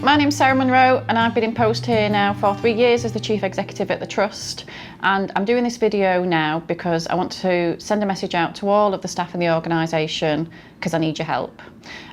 My name's Sarah Munro and I've been in post here now for 3 years as the Chief Executive at the Trust, and I'm doing this video now because I want to send a message out to all of the staff in the organisation because I need your help.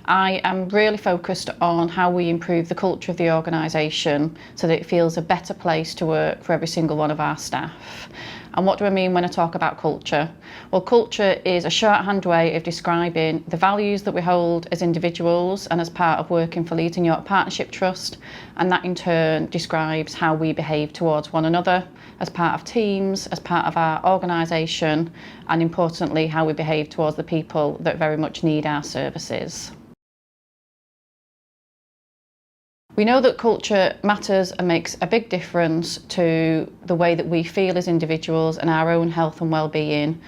I am really focused on how we improve the culture of the organisation so that it feels a better place to work for every single one of our staff. And what do I mean when I talk about culture? Well, culture is a shorthand way of describing the values that we hold as individuals and as part of working for Leeds and York Partnership Trust, and that in turn describes how we behave towards one another, as part of teams, as part of our organisation, and importantly how we behave towards the people that very much need our services. We know that culture matters and makes a big difference to the way that we feel as individuals and our own health and well-being.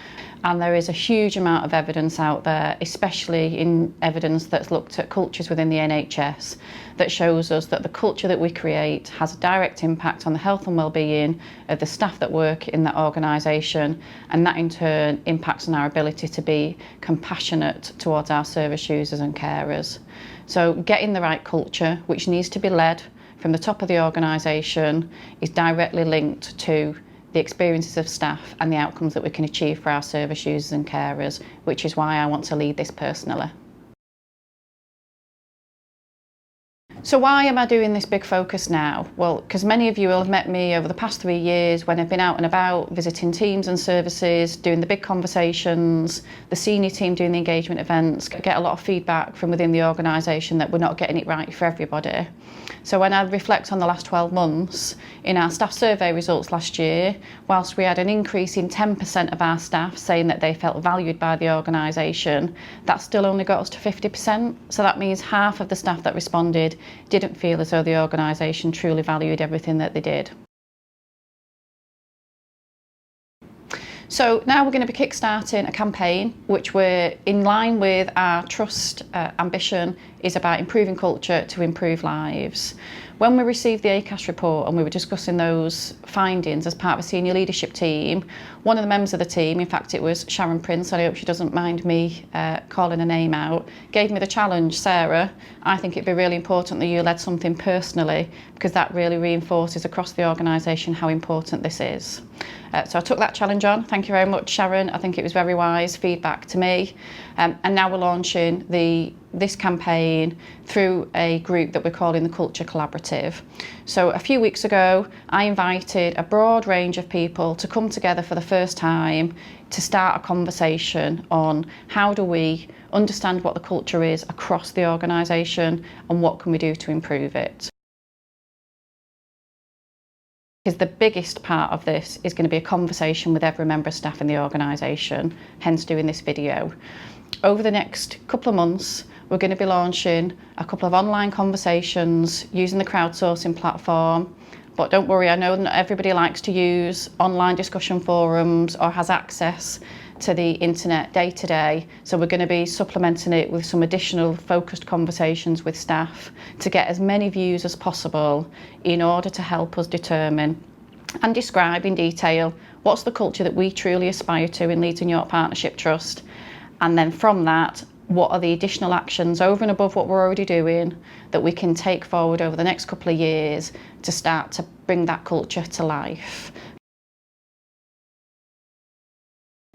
And there is a huge amount of evidence out there, especially in evidence that's looked at cultures within the NHS, that shows us that the culture that we create has a direct impact on the health and well-being of the staff that work in that organisation, and that in turn impacts on our ability to be compassionate towards our service users and carers. So getting the right culture, which needs to be led from the top of the organisation, is directly linked to the experiences of staff and the outcomes that we can achieve for our service users and carers, which is why I want to lead this personally. So why am I doing this big focus now? Well, because many of you will have met me over the past 3 years when I've been out and about visiting teams and services, doing the big conversations, the senior team doing the engagement events. I get a lot of feedback from within the organisation that we're not getting it right for everybody. So when I reflect on the last 12 months, in our staff survey results last year, whilst we had an increase in 10% of our staff saying that they felt valued by the organisation, that still only got us to 50%. So that means half of the staff that responded didn't feel as though the organisation truly valued everything that they did. So now we're going to be kick-starting a campaign which we're in line with our trust ambition is about improving culture to improve lives. When we received the ACAS report and we were discussing those findings as part of a senior leadership team, one of the members of the team, in fact it was Sharon Prince, I hope she doesn't mind me calling her name out, gave me the challenge, Sarah, I think it'd be really important that you led something personally because that really reinforces across the organisation how important this is. So I took that challenge on. Thank you very much, Sharon. I think it was very wise feedback to me. And now we're launching this campaign through a group that we're calling the Culture Collaborative. So a few weeks ago, I invited a broad range of people to come together for the first time to start a conversation on how do we understand what the culture is across the organisation and what can we do to improve it. Because the biggest part of this is going to be a conversation with every member of staff in the organisation, hence doing this video. Over the next couple of months, we're going to be launching a couple of online conversations using the crowdsourcing platform. But don't worry, I know not everybody likes to use online discussion forums or has access to the internet day to day. So we're going to be supplementing it with some additional focused conversations with staff to get as many views as possible in order to help us determine and describe in detail what's the culture that we truly aspire to in Leeds and York Partnership Trust. And then from that, what are the additional actions over and above what we're already doing that we can take forward over the next couple of years to start to bring that culture to life.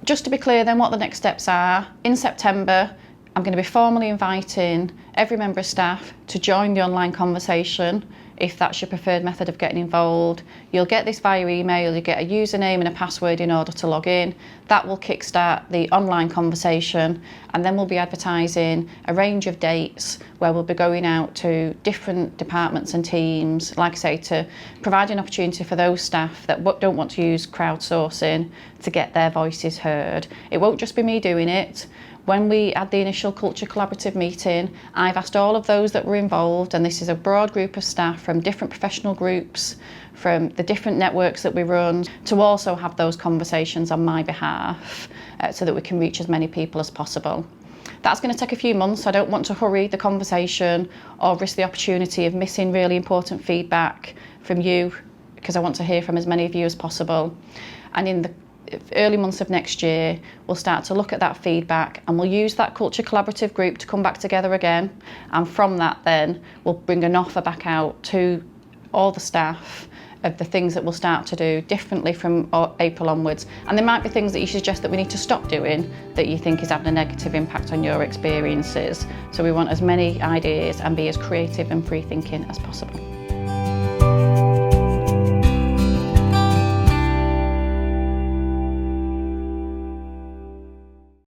Just to be clear then what the next steps are, in September I'm going to be formally inviting every member of staff to join the online conversation if that's your preferred method of getting involved. You'll get this via email, you get a username and a password in order to log in. That will kickstart the online conversation, and then we'll be advertising a range of dates where we'll be going out to different departments and teams, like I say, to provide an opportunity for those staff that don't want to use crowdsourcing to get their voices heard. It won't just be me doing it. When we had the initial Culture Collaborative meeting, I've asked all of those that were involved, and this is a broad group of staff from different professional groups, from the different networks that we run, to also have those conversations on my behalf so that we can reach as many people as possible. That's going to take a few months. I don't want to hurry the conversation or risk the opportunity of missing really important feedback from you because I want to hear from as many of you as possible. And in the early months of next year, we'll start to look at that feedback and we'll use that culture collaborative group to come back together again. And from that then, we'll bring an offer back out to all the staff of the things that we'll start to do differently from April onwards. And there might be things that you suggest that we need to stop doing that you think is having a negative impact on your experiences. So we want as many ideas and be as creative and free thinking as possible.